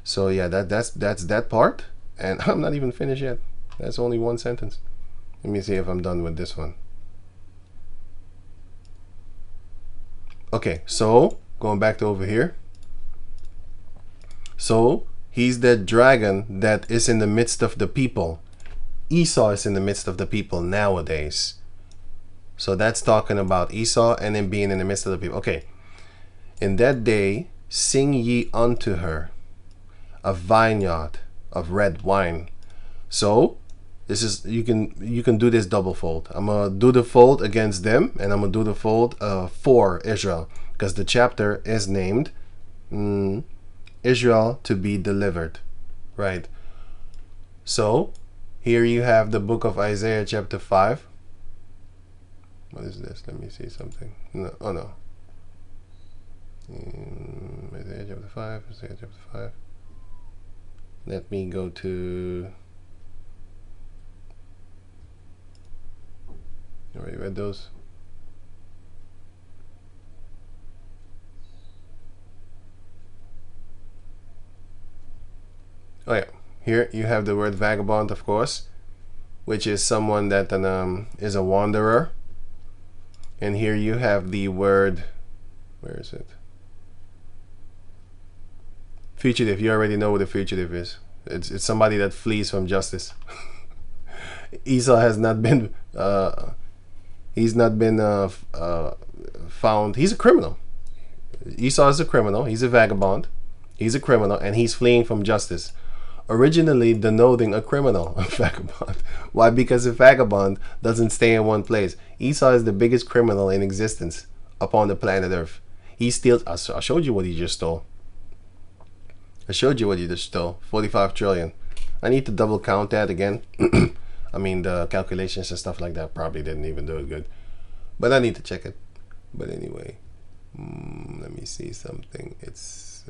So yeah, that's that part, and I'm not even finished yet. That's only one sentence. Let me see if I'm done with this one. Okay, so going back to over here. So he's the dragon that is in the midst of the people. Esau is in the midst of the people nowadays. So that's talking about Esau and him being in the midst of the people. Okay. In that day, sing ye unto her a vineyard of red wine. So this is you can do this double fold. I'm gonna do the fold against them, and I'm gonna do the fold for Israel, because the chapter is named Israel to be delivered, right? So here you have the book of Isaiah chapter 5. What is this? Let me see something. No, oh no. Isaiah chapter 5. Let me go to Already read those. Oh yeah, here you have the word vagabond, of course, which is someone that is a wanderer. And here you have the word, where is it? Fugitive. You already know what a fugitive is. It's somebody that flees from justice. Esau has not been he's not been found. He's a criminal. Esau is a criminal. He's a vagabond. He's a criminal, and he's fleeing from justice. Originally denoting a criminal, a vagabond. Why? Because a vagabond doesn't stay in one place. Esau is the biggest criminal in existence upon the planet Earth. He steals. I showed you what he just stole. I showed you what he just stole. 45 trillion. I need to double count that again. I mean, the calculations and stuff like that probably didn't even do it good. But I need to check it. But anyway, let me see something. It's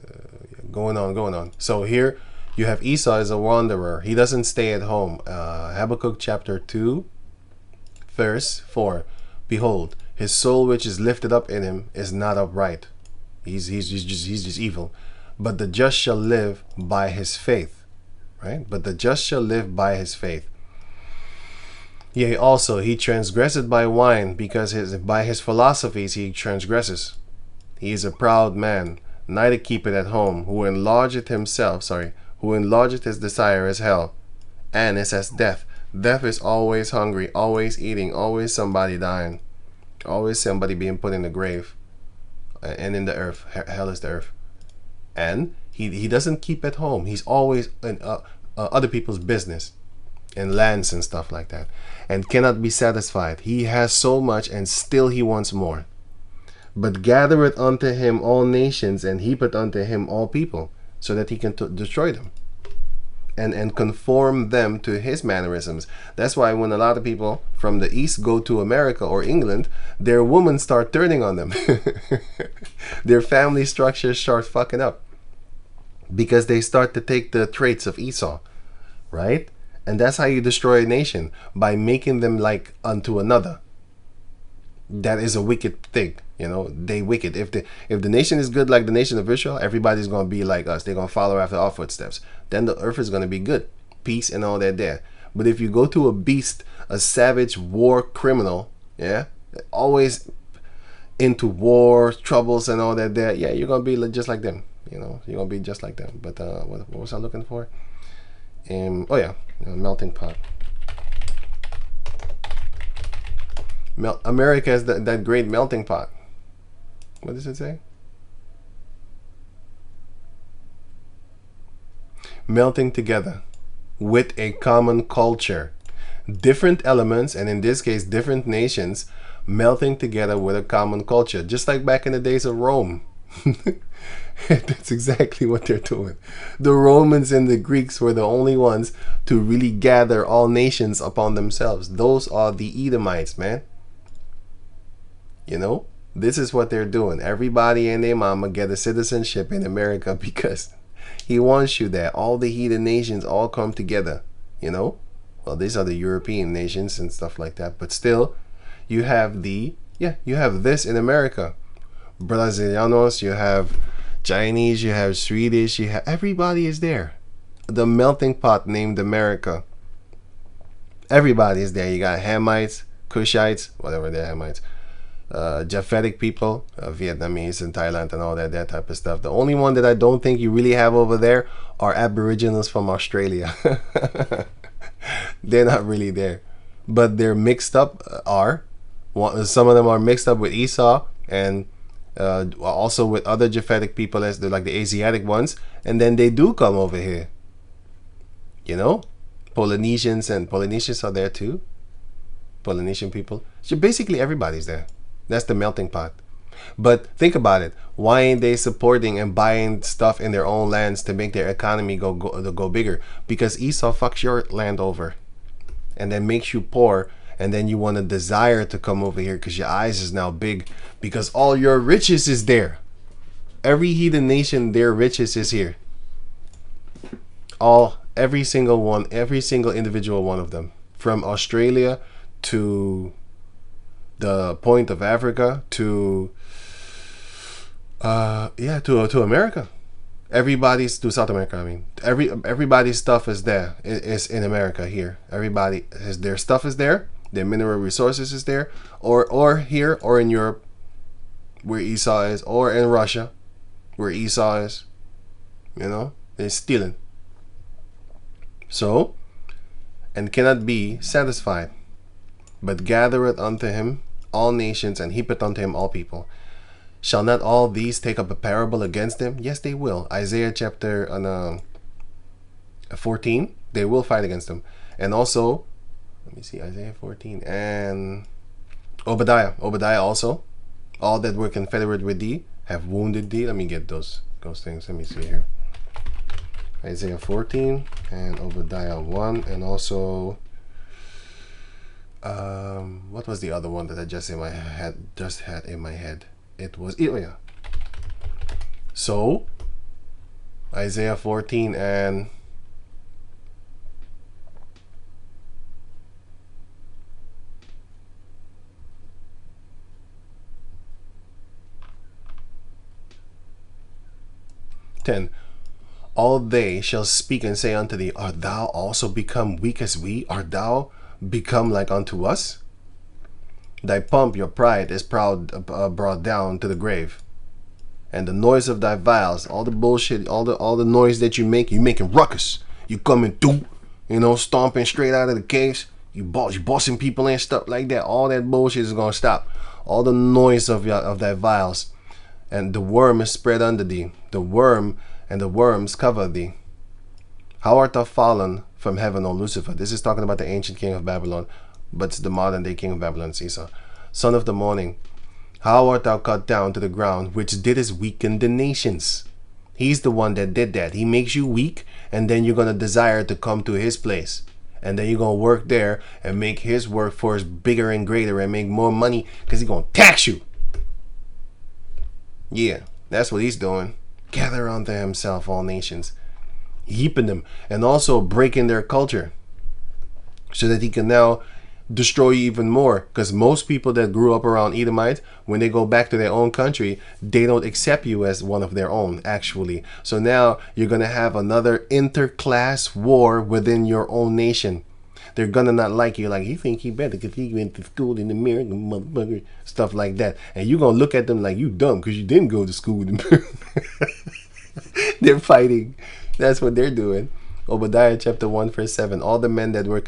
going on. So here you have Esau as a wanderer. He doesn't stay at home. Habakkuk chapter 2, verse 4. Behold, his soul which is lifted up in him is not upright. He's just evil. But the just shall live by his faith. Right? But the just shall live by his faith. Yea, also he transgresseth by wine, because by his philosophies he transgresses. He is a proud man, neither keepeth at home, who enlargeth his desire as hell, and is as death. Death is always hungry, always eating, always somebody dying, always somebody being put in the grave, and in the earth. Hell is the earth. And he doesn't keep at home. He's always in other people's business, and lands and stuff like that, and cannot be satisfied. He has so much, and still he wants more. But gathereth unto him all nations, and heapeth unto him all people, so that he can destroy them and conform them to his mannerisms. That's why when a lot of people from the east go to America or England, their women start turning on them. Their family structures start fucking up, because they start to take the traits of Esau, right? And that's how you destroy a nation, by making them like unto another. That is a wicked thing, you know. They wicked. If the nation is good like the nation of Israel, everybody's gonna be like us. They're gonna follow after our footsteps. Then the earth is gonna be good, peace and all that there. But if you go to a beast, a savage war criminal, yeah, always into war, troubles and all that there, yeah, you're gonna be just like them. You know, you're gonna be just like them. But what was I looking for? Oh yeah, melting pot. America is that great melting pot. What does it say? Melting together with a common culture. Different elements, and in this case, different nations, melting together with a common culture. Just like back in the days of Rome. That's exactly what they're doing. The Romans and the Greeks were the only ones to really gather all nations upon themselves. Those are the Edomites, man. You know, this is what they're doing. Everybody and their mama get a citizenship in America, because he wants you there. All the heathen nations all come together, you know. Well, these are the European nations and stuff like that. But still, you have you have this in America. Brazilianos, you have Chinese, you have Swedish, you have, everybody is there. The melting pot named America. Everybody is there. You got Hamites, Cushites, whatever they're Hamites. Japhetic people, Vietnamese and Thailand and all that type of stuff. The only one that I don't think you really have over there are Aboriginals from Australia. They're not really there, but they're mixed up. Some of them are mixed up with Esau, and also with other Japhetic people, as like the Asiatic ones, and then they do come over here. You know, Polynesians are there too. Polynesian people. So basically everybody's there. That's the melting pot. But think about it. Why ain't they supporting and buying stuff in their own lands to make their economy go bigger? Because Esau fucks your land over, and then makes you poor, and then you want to desire to come over here because your eyes is now big, because all your riches is there. Every heathen nation, their riches is here. Every single individual one of them, from Australia to the point of Africa to to America. Everybody's to South America. I mean, everybody's stuff is there. Is in America here. Everybody is their stuff is there. Their mineral resources is there, or here, or in Europe, where Esau is, or in Russia, where Esau is. You know, they're stealing. So, and cannot be satisfied, but gathereth unto him all nations, and heapeth unto him all people. Shall not all these take up a parable against him? Yes, they will. Isaiah chapter 14, they will fight against him. And also, let me see, Isaiah 14 and Obadiah also. All that were confederate with thee have wounded thee. Let me get those things. Let me see here. Isaiah 14 and Obadiah 1, and also what was the other one that I just had in my head? It was Ilya. So Isaiah 14 and (10). All they shall speak and say unto thee, art thou also become weak as we? Art thou become like unto us? Thy pomp, your pride, is brought down to the grave, and the noise of thy vials, all the bullshit, all the noise that you making ruckus. You coming through, stomping straight out of the caves. You bossing people and stuff like that. All that bullshit is gonna stop. All the noise of thy vials, and the worm is spread under thee. The worm and the worms cover thee. How art thou fallen from heaven, O Lucifer? This is talking about the ancient king of Babylon, but it's the modern day king of Babylon, Esau. Son of the morning, how art thou cut down to the ground, which didst weaken the nations? He's the one that did that. He makes you weak, and then you're going to desire to come to his place. And then you're going to work there and make his workforce bigger and greater and make more money because he's going to tax you. Yeah, that's what he's doing. Gather unto himself all nations, heaping them, and also breaking their culture so that he can now destroy you even more. Because most people that grew up around Edomites, when they go back to their own country, they don't accept you as one of their own, actually. So now you're going to have another interclass war within your own nation. They're going to not like you. Like, you think he better because he went to school in America, motherfucker, stuff like that. And you're going to look at them like you dumb because you didn't go to school in America. They're fighting. That's what they're doing. Obadiah chapter 1 verse 7. All the men that were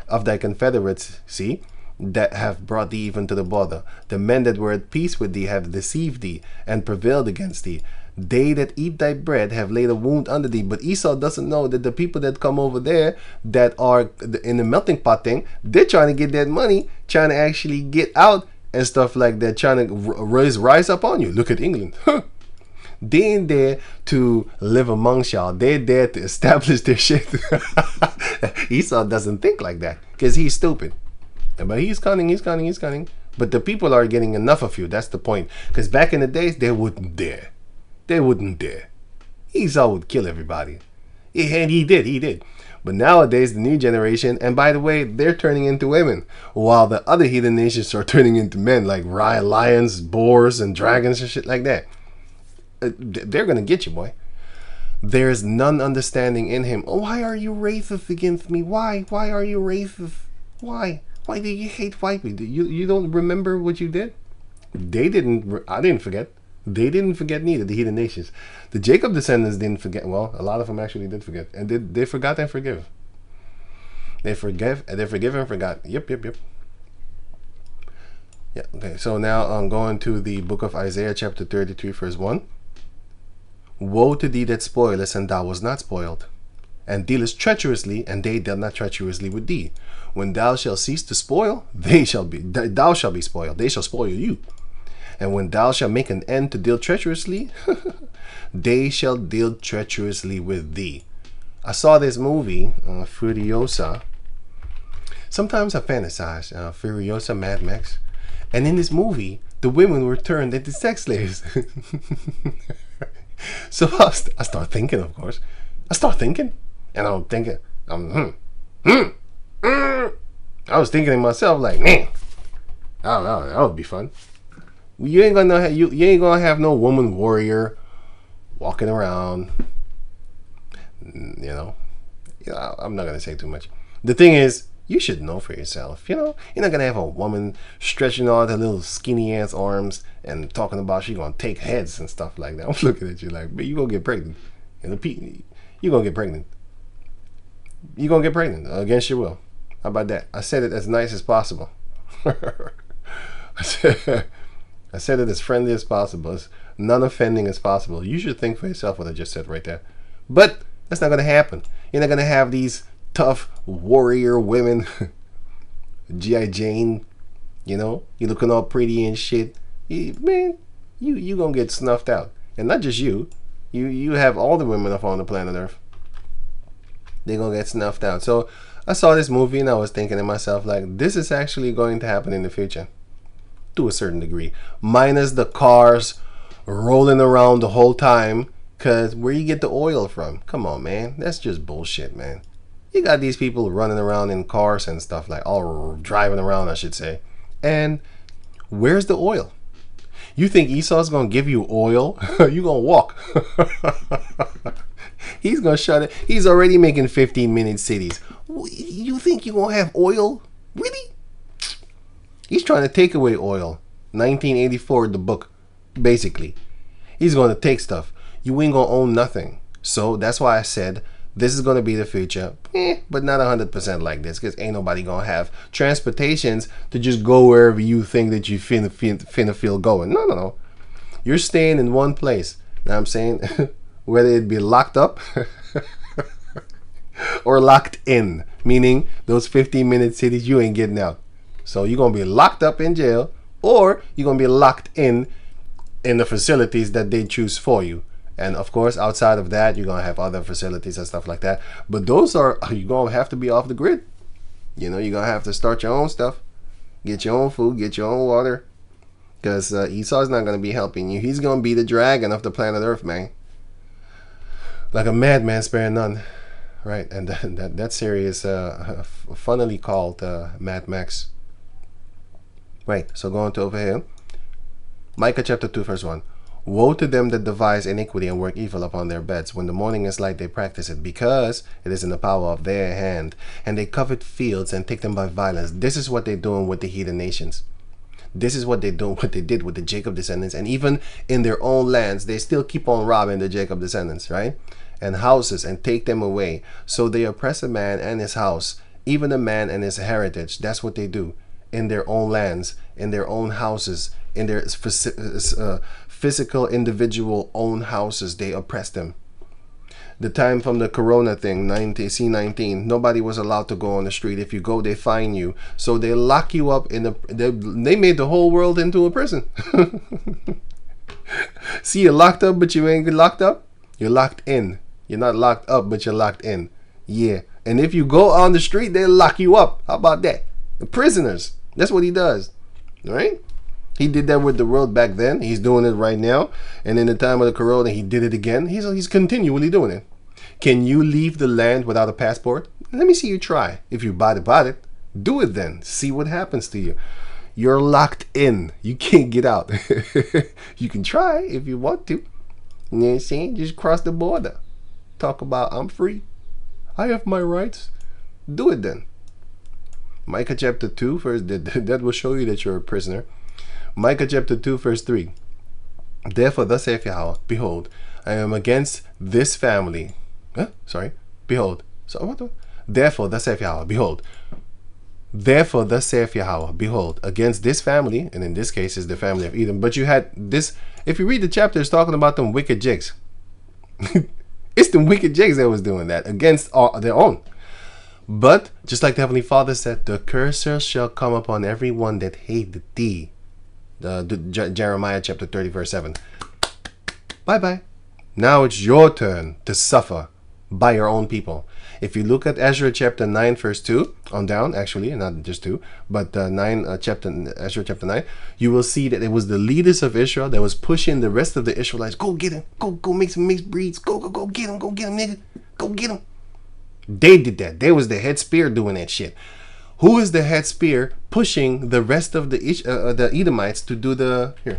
of thy confederates, see, that have brought thee even to the border. The men that were at peace with thee have deceived thee and prevailed against thee. They that eat thy bread have laid a wound under thee. But Esau doesn't know that the people that come over there that are in the melting pot thing, they're trying to get that money, trying to actually get out and stuff like that, trying to rise up on you. Look at England. They ain't there to live amongst y'all. They're there to establish their shit. Esau doesn't think like that because he's stupid. But he's cunning. But the people are getting enough of you. That's the point. Because back in the days, they wouldn't dare. Esau would kill everybody. And he did. But nowadays, the new generation, and by the way, they're turning into women, while the other heathen nations are turning into men, like lions, boars, and dragons and shit like that. They're going to get you, boy. There is none understanding in him. Oh, why are you racist against me? Why are you racist? Why do you hate white people? You don't remember what you did? They didn't. I didn't forget. They didn't forget neither, the heathen nations. The Jacob descendants didn't forget. Well, a lot of them actually did forget. And they forgot and forgive. They forgive and forgot. Yep. Yeah, okay. So now I'm going to the book of Isaiah chapter 33 verse 1. Woe to thee that spoilest, and thou was not spoiled, and dealest treacherously, and they dealt not treacherously with thee. When thou shalt cease to spoil, thou shalt be spoiled. They shall spoil you. And when thou shalt make an end to deal treacherously, they shall deal treacherously with thee. I saw this movie, Furiosa. Sometimes I fantasize, Furiosa, Mad Max. And in this movie, the women were turned into sex slaves. So I start thinking, of course. And I'm thinking, I was thinking to myself, like, man, don't know. That would be fun. You ain't gonna you ain't gonna have no woman warrior walking around. You know, I'm not gonna say too much. The thing is, you should know for yourself. You're not gonna have a woman stretching out her little skinny ass arms and talking about she gonna take heads and stuff like that. I'm looking at you like, but you gonna get pregnant. You gonna get pregnant. You gonna get pregnant against your will. How about that? I said it as nice as possible. I said it as friendly as possible, as non-offending as possible. You should think for yourself what I just said right there. But that's not gonna happen. You're not gonna have these tough warrior women, G.I. Jane. You looking all pretty and shit. You gonna get snuffed out, and not just you. You have all the women up on the planet Earth. They gonna get snuffed out. So I saw this movie and I was thinking to myself, like, this is actually going to happen in the future, to a certain degree, minus the cars rolling around the whole time. Cause where you get the oil from? Come on, man, that's just bullshit, man. You got these people running around in cars and stuff, like, all driving around, I should say. And where's the oil? You think Esau's gonna give you oil? You gonna walk. He's gonna shut it. He's already making 15-minute cities. You think you gonna have oil? Really? He's trying to take away oil. 1984, the book, basically. He's gonna take stuff. You ain't gonna own nothing. So that's why I said this is gonna be the future. But not 100% like this, because ain't nobody gonna have transportations to just go wherever you think that you finna feel going. No. You're staying in one place. Know what I'm saying? Whether it be locked up or locked in, meaning those 15-minute cities you ain't getting out. So you're gonna be locked up in jail, or you're gonna be locked in the facilities that they choose for you. And of course, outside of that, you're gonna have other facilities and stuff like that. But those you're gonna have to be off the grid. You're gonna have to start your own stuff, get your own food, get your own water, because Esau's not gonna be helping you. He's gonna be the dragon of the planet Earth, man. Like a madman sparing none, right? And that series funnily called Mad Max. Right. So going to over here, Micah chapter 2 verse 1. Woe to them that devise iniquity and work evil upon their beds. When the morning is light, they practice it, because it is in the power of their hand. And they covet fields and take them by violence. This is what they're doing with the heathen nations. This is what they did with the Jacob descendants. And even in their own lands, they still keep on robbing the Jacob descendants, right? And houses, and take them away. So they oppress a man and his house, even a man and his heritage. That's what they do in their own lands, in their own houses, in their physical individual own houses. They oppress them. The time from the corona thing, C-19, nobody was allowed to go on the street. If you go, they fine you. So they lock you up they made the whole world into a prison. See, you're locked up, but you ain't locked up. You're locked in. You're not locked up, but you're locked in. Yeah. And if you go on the street, they lock you up. How about that? The prisoners. That's what he does. All right? He did that with the world back then. He's doing it right now. And in the time of the corona, he did it again. He's continually doing it. Can you leave the land without a passport? Let me see you try. If you bought it, do it then. See what happens to you. You're locked in. You can't get out. You can try if you want to. You know what I'm saying? Just cross the border. Talk about, I'm free. I have my rights. Do it then. Micah chapter 2, first, that will show you that you're a prisoner. Micah chapter 2, verse 3. Therefore, thus saith Yahweh, behold, I am against this family. Behold. So what? Therefore, thus saith Yahweh, behold. Therefore, thus saith Yahweh, behold, against this family, and in this case is the family of Edom. But you had this, if you read the chapter, it's talking about them wicked jigs. It's them wicked jigs that was doing that against their own. But, just like the Heavenly Father said, the curser shall come upon every one that hateth thee. Jeremiah chapter 30 verse 7. Bye-bye. Now it's your turn to suffer by your own people. If you look at Ezra chapter 9 verse 2 on down, actually not just 2 but Ezra chapter 9, you will see that it was the leaders of Israel that was pushing the rest of the Israelites. Go get him. Go make some mixed breeds. Go get him. Go get him, nigga. Go get him. They did that. They was the head spear doing that shit. Who is the head spear pushing the rest of the Edomites to do the here?